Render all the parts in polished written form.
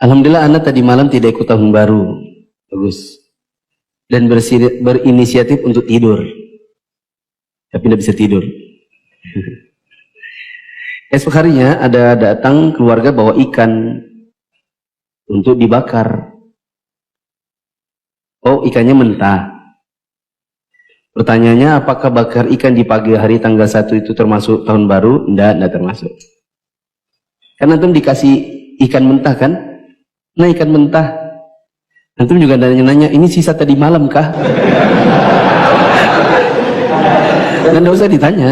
Alhamdulillah anak tadi malam tidak ikut tahun baru. Bagus. Dan berinisiatif untuk tidur. Tapi tidak bisa tidur. Esok harinya ada datang keluarga bawa ikan untuk dibakar. Oh, ikannya mentah. Pertanyaannya, apakah bakar ikan di pagi hari tanggal 1 itu termasuk tahun baru? Tidak termasuk. Karena antum dikasih ikan mentah kan? Nah, ikan mentah. Antum juga nanya, ini sisa tadi malam kah? Dan tidak usah ditanya.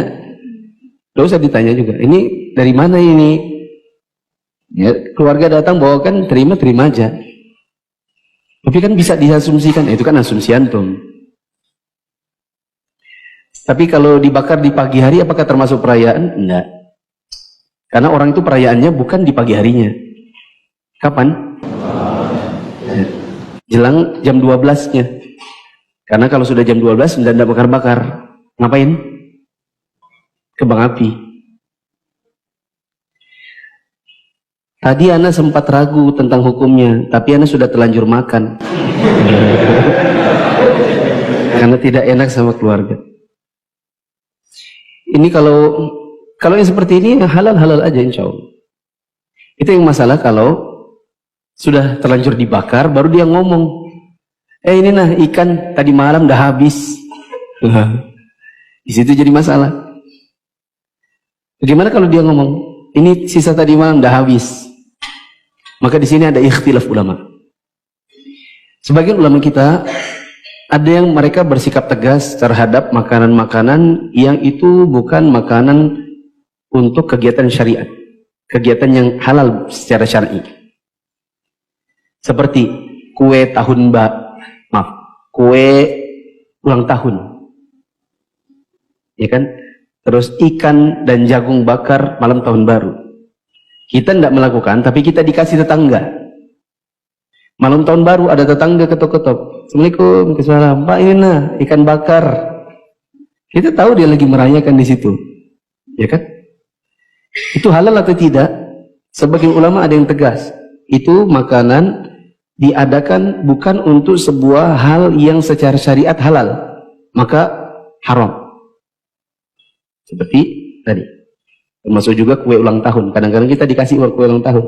Tidak usah ditanya juga. Ini dari mana ini? Ya, keluarga datang bawakan, terima aja. Tapi kan bisa diasumsikan, itu kan asumsi antum. Tapi kalau dibakar di pagi hari, apakah termasuk perayaan? Enggak. Karena orang itu perayaannya bukan di pagi harinya. Kapan? Jelang jam 12-nya. Karena kalau sudah jam 12, tidak bakar-bakar. Ngapain? Kembang api. Tadi Ana sempat ragu tentang hukumnya, tapi Ana sudah terlanjur makan. Karena tidak enak sama keluarga. Ini kalau yang seperti ini halal-halal aja insya Allah. Itu yang masalah kalau sudah terlanjur dibakar baru dia ngomong, ini nah ikan tadi malam dah habis. Di situ jadi masalah. Bagaimana kalau dia ngomong, ini sisa tadi malam dah habis? Maka di sini ada ikhtilaf ulama. Sebagian ulama kita ada yang mereka bersikap tegas terhadap makanan-makanan yang itu bukan makanan untuk kegiatan syariat, kegiatan yang halal secara syar'i. Seperti kue kue ulang tahun. Ya kan? Terus ikan dan jagung bakar malam tahun baru. Kita tidak melakukan, tapi kita dikasih tetangga. Malam tahun baru ada tetangga ketok-ketok. Assalamualaikum, Waalaikumsalam. Pak, ini nah ikan bakar. Kita tahu dia lagi merayakan di situ, ya kan? Itu halal atau tidak? Sebagian ulama ada yang tegas. Itu makanan diadakan bukan untuk sebuah hal yang secara syariat halal, maka haram. Seperti tadi. Termasuk juga kue ulang tahun. Kadang-kadang kita dikasih kue ulang tahun.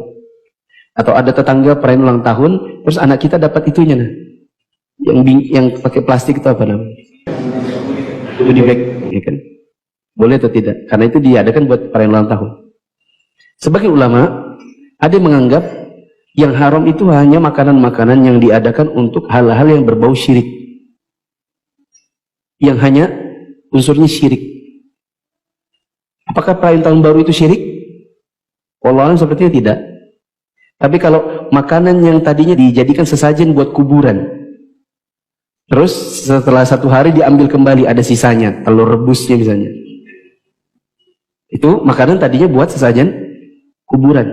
Atau ada tetangga perayaan ulang tahun, terus anak kita dapat itunya nah. Yang pakai plastik itu apa namanya? Goodie bag, ya kan? Boleh atau tidak? Karena itu diadakan buat perayaan ulang tahun. Sebagai ulama, ada yang menganggap yang haram itu hanya makanan-makanan yang diadakan untuk hal-hal yang berbau syirik. Yang hanya unsurnya syirik. Apakah perayaan tahun baru itu syirik? Wallahualam sepertinya tidak. Tapi kalau makanan yang tadinya dijadikan sesajen buat kuburan, terus setelah 1 hari diambil kembali, ada sisanya, telur rebusnya misalnya, itu makanan tadinya buat sesajen kuburan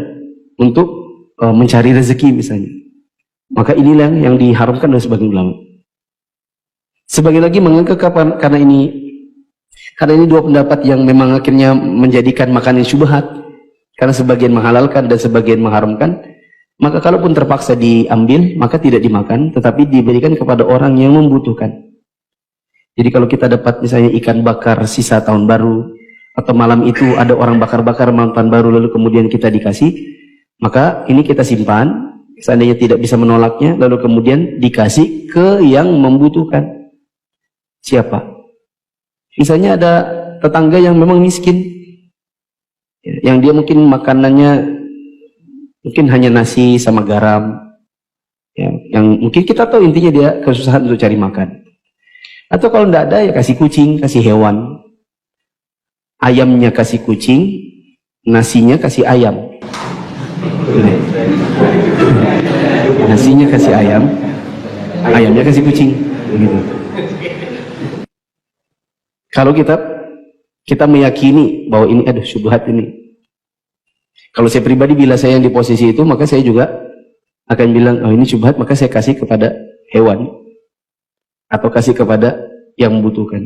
untuk mencari rezeki misalnya, maka inilah yang diharamkan oleh sebagian ulama. Sebagian lagi menganggap karena ini dua pendapat yang memang akhirnya menjadikan makanan syubhat, karena sebagian menghalalkan dan sebagian mengharamkan. Maka kalaupun terpaksa diambil, maka tidak dimakan, tetapi diberikan kepada orang yang membutuhkan. Jadi kalau kita dapat misalnya ikan bakar sisa tahun baru, atau malam itu ada orang bakar-bakar malam tahun baru lalu kemudian kita dikasih, maka ini kita simpan, seandainya tidak bisa menolaknya, lalu kemudian dikasih ke yang membutuhkan. Siapa? Misalnya ada tetangga yang memang miskin, yang dia mungkin makanannya mungkin hanya nasi sama garam, ya, yang mungkin kita tahu intinya dia kesusahan untuk cari makan. Atau kalau tidak ada ya kasih kucing, kasih hewan. Ayamnya kasih kucing, nasinya kasih ayam. Nasinya kasih ayam, ayamnya kasih kucing, begitu. Kalau kita meyakini bahwa ini aduh syubhat ini. Kalau saya pribadi, bila saya yang di posisi itu, maka saya juga akan bilang, oh ini syubhat, maka saya kasih kepada hewan. Atau kasih kepada yang membutuhkan.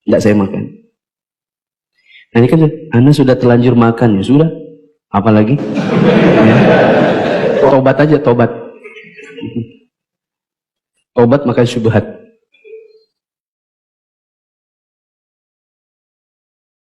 Tidak saya makan. Nah ini kan, Anda sudah terlanjur makan, ya sudah. Apalagi? Ya. Tobat aja, tobat. Tobat makan syubhat.